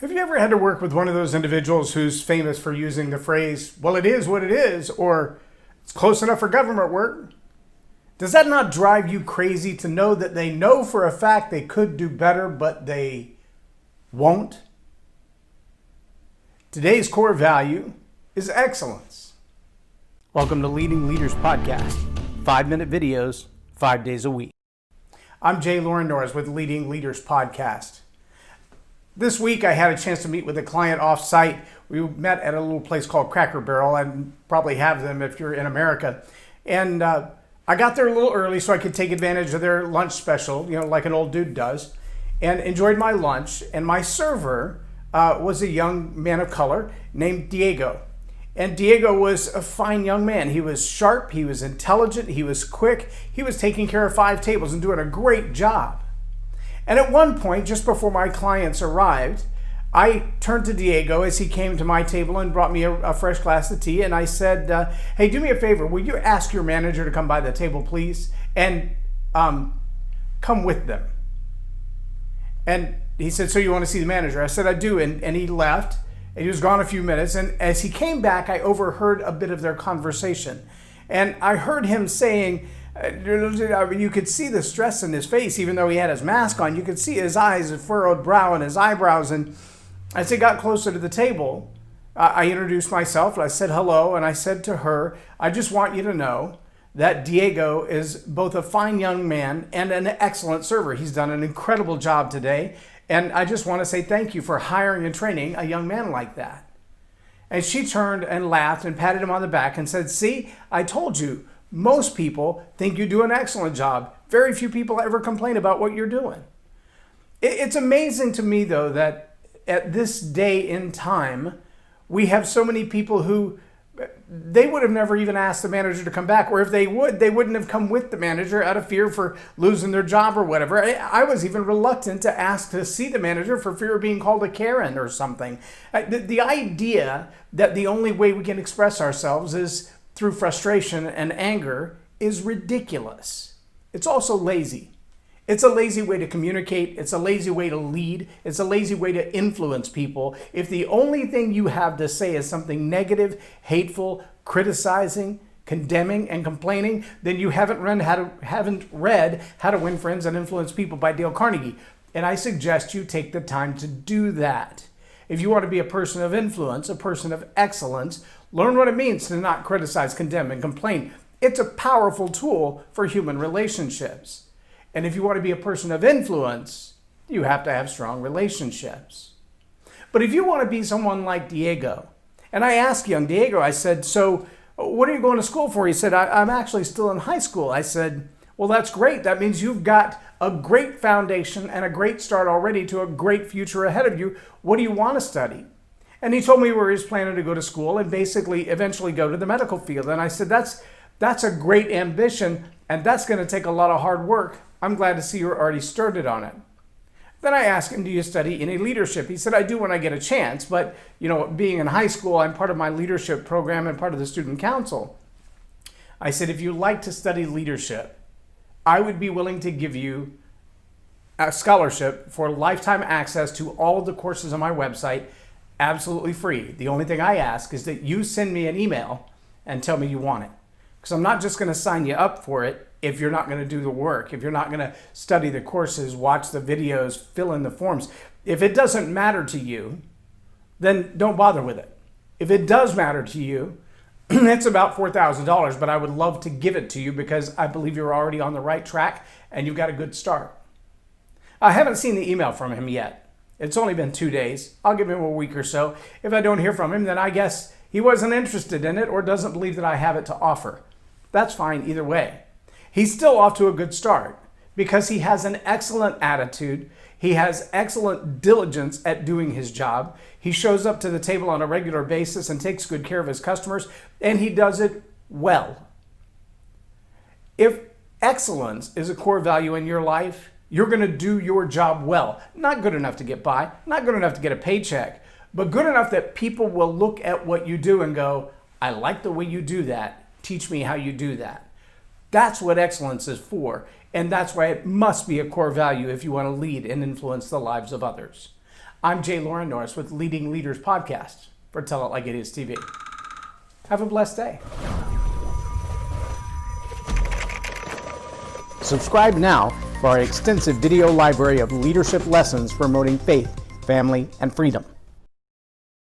Have you ever had to work with one of those individuals who's famous for using the phrase, well, it is what it is, or it's close enough for government work? Does that not drive you crazy to know that they know for a fact they could do better, but they won't? Today's core value is excellence. Welcome to Leading Leaders Podcast, 5-minute videos, 5 days a week. I'm J Loren Norris with Leading Leaders Podcast. This week I had a chance to meet with a client off-site. We met at a little place called Cracker Barrel, and probably have them if you're in America. And I got there a little early so I could take advantage of their lunch special, like an old dude does, and enjoyed my lunch. And my server was a young man of color named Diego. And Diego was a fine young man. He was sharp, he was intelligent, he was quick, he was taking care of 5 tables and doing a great job. And at one point, just before my clients arrived, I turned to Diego as he came to my table and brought me a fresh glass of tea. And I said, hey, do me a favor. Will you ask your manager to come by the table, please? And come with them. And he said, so you want to see the manager? I said, I do. And he left. And he was gone a few minutes. And as he came back, I overheard a bit of their conversation. And I heard him saying, you could see the stress in his face, even though he had his mask on. You could see his eyes, his furrowed brow, and his eyebrows. And as he got closer to the table, I introduced myself, and I said hello, and I said to her, I just want you to know that Diego is both a fine young man and an excellent server. He's done an incredible job today, and I just want to say thank you for hiring and training a young man like that. And she turned and laughed and patted him on the back and said, see, I told you, most people think you do an excellent job. Very few people ever complain about what you're doing. It's amazing to me, though, that at this day in time, we have so many people who they would have never even asked the manager to come back, or if they would, they wouldn't have come with the manager out of fear for losing their job or whatever. I was even reluctant to ask to see the manager for fear of being called a Karen or something. The idea that the only way we can express ourselves is through frustration and anger is ridiculous. It's also lazy. It's a lazy way to communicate. It's a lazy way to lead. It's a lazy way to influence people. If the only thing you have to say is something negative, hateful, criticizing, condemning, and complaining, then you haven't read How to Win Friends and Influence People by Dale Carnegie. And I suggest you take the time to do that. If you want to be a person of influence, a person of excellence, learn what it means to not criticize, condemn, and complain. It's a powerful tool for human relationships. And if you want to be a person of influence, you have to have strong relationships. But if you want to be someone like Diego, and I asked young Diego, I said, so what are you going to school for? He said, I'm actually still in high school. I said, well, that's great. That means you've got a great foundation and a great start already to a great future ahead of you. What do you want to study? And he told me where he's planning to go to school and basically eventually go to the medical field. And I said, that's a great ambition, and that's going to take a lot of hard work. I'm glad to see you're already started on it. Then I asked him, do you study any leadership? He said, I do when I get a chance, but being in high school, I'm part of my leadership program and part of the student council. I said, if you like to study leadership, I would be willing to give you a scholarship for lifetime access to all of the courses on my website, absolutely free. The only thing I ask is that you send me an email and tell me you want it. Because I'm not just going to sign you up for it if you're not going to do the work, if you're not going to study the courses, watch the videos, fill in the forms. If it doesn't matter to you, then don't bother with it. If it does matter to you, it's about $4,000, but I would love to give it to you because I believe you're already on the right track and you've got a good start. I haven't seen the email from him yet. It's only been 2 days. I'll give him a week or so. If I don't hear from him, then I guess he wasn't interested in it or doesn't believe that I have it to offer. That's fine either way. He's still off to a good start because he has an excellent attitude. He has excellent diligence at doing his job. He shows up to the table on a regular basis and takes good care of his customers, and he does it well. If excellence is a core value in your life, you're going to do your job well. Not good enough to get by, not good enough to get a paycheck, but good enough that people will look at what you do and go, I like the way you do that. Teach me how you do that. That's what excellence is for, and that's why it must be a core value if you want to lead and influence the lives of others. I'm J Loren Norris with Leading Leaders Podcast for Tell It Like It Is TV. Have a blessed day. Subscribe now for our extensive video library of leadership lessons promoting faith, family, and freedom.